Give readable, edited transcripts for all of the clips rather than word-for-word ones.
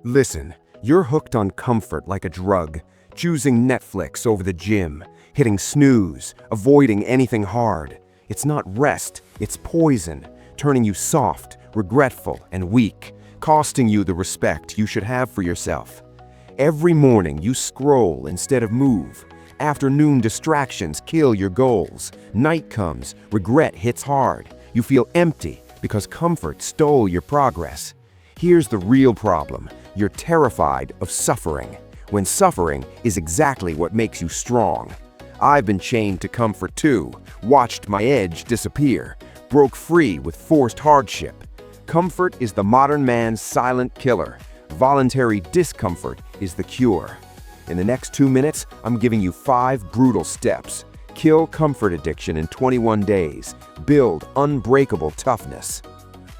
Listen, you're hooked on comfort like a drug, choosing Netflix over the gym, hitting snooze, avoiding anything hard. It's not rest, it's poison, turning you soft, regretful, and weak, costing you the respect you should have for yourself. Every morning you scroll instead of move. Afternoon distractions kill your goals. Night comes, regret hits hard. You feel empty because comfort stole your progress. Here's the real problem. You're terrified of suffering, when suffering is exactly what makes you strong. I've been chained to comfort too, watched my edge disappear, broke free with forced hardship. Comfort is the modern man's silent killer. Voluntary discomfort is the cure. In the next 2 minutes, I'm giving you 5 brutal steps. Kill comfort addiction in 21 days. Build unbreakable toughness.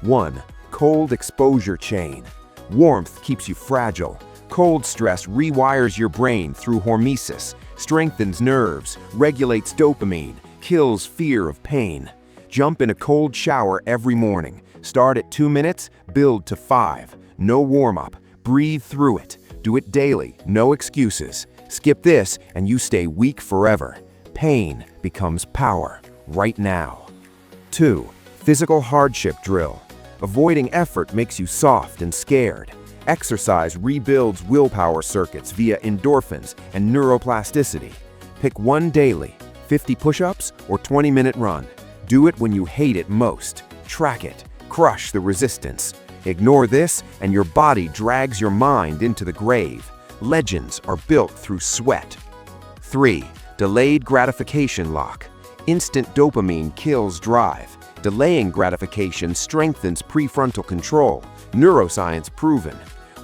1. Cold exposure chain. Warmth keeps you fragile. Cold stress rewires your brain through hormesis, strengthens nerves, regulates dopamine, kills fear of pain. Jump in a cold shower every morning. Start at 2 minutes, build to 5. No warm-up. Breathe through it. Do it daily, no excuses. Skip this and you stay weak forever. Pain becomes power, right now. 2. Physical hardship drill. Avoiding effort makes you soft and scared. Exercise rebuilds willpower circuits via endorphins and neuroplasticity. Pick one daily, 50 push-ups or 20-minute run. Do it when you hate it most. Track it. Crush the resistance. Ignore this and your body drags your mind into the grave. Legends are built through sweat. 3. Delayed gratification lock. Instant dopamine kills drive. Delaying gratification strengthens prefrontal control. Neuroscience proven.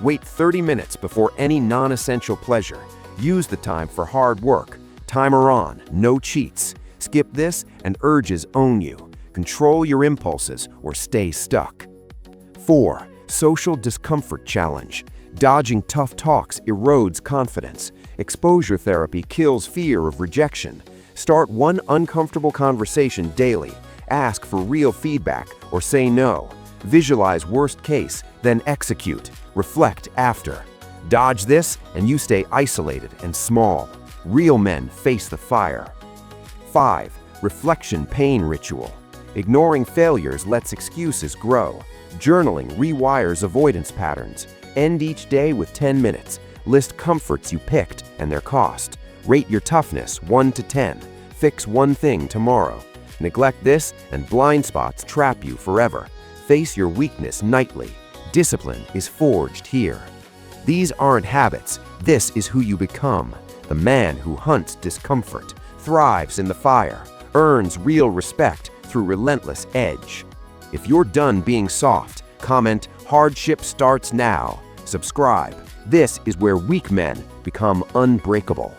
Wait 30 minutes before any non-essential pleasure. Use the time for hard work. Timer on, no cheats. Skip this and urges own you. Control your impulses or stay stuck. 4. Social discomfort challenge. Dodging tough talks erodes confidence. Exposure therapy kills fear of rejection. Start one uncomfortable conversation daily. Ask for real feedback or say no. Visualize worst case, then execute. Reflect after. Dodge this and you stay isolated and small. Real men face the fire. 5. Reflection pain ritual. Ignoring failures lets excuses grow. Journaling rewires avoidance patterns. End each day with 10 minutes. List comforts you picked and their cost. Rate your toughness 1 to 10. Fix one thing tomorrow. Neglect this and blind spots trap you forever. Face your weakness nightly. Discipline is forged here. These aren't habits. This is who you become. The man who hunts discomfort, thrives in the fire, earns real respect through relentless edge. If you're done being soft, comment, "Hardship starts now." Subscribe. This is where weak men become unbreakable.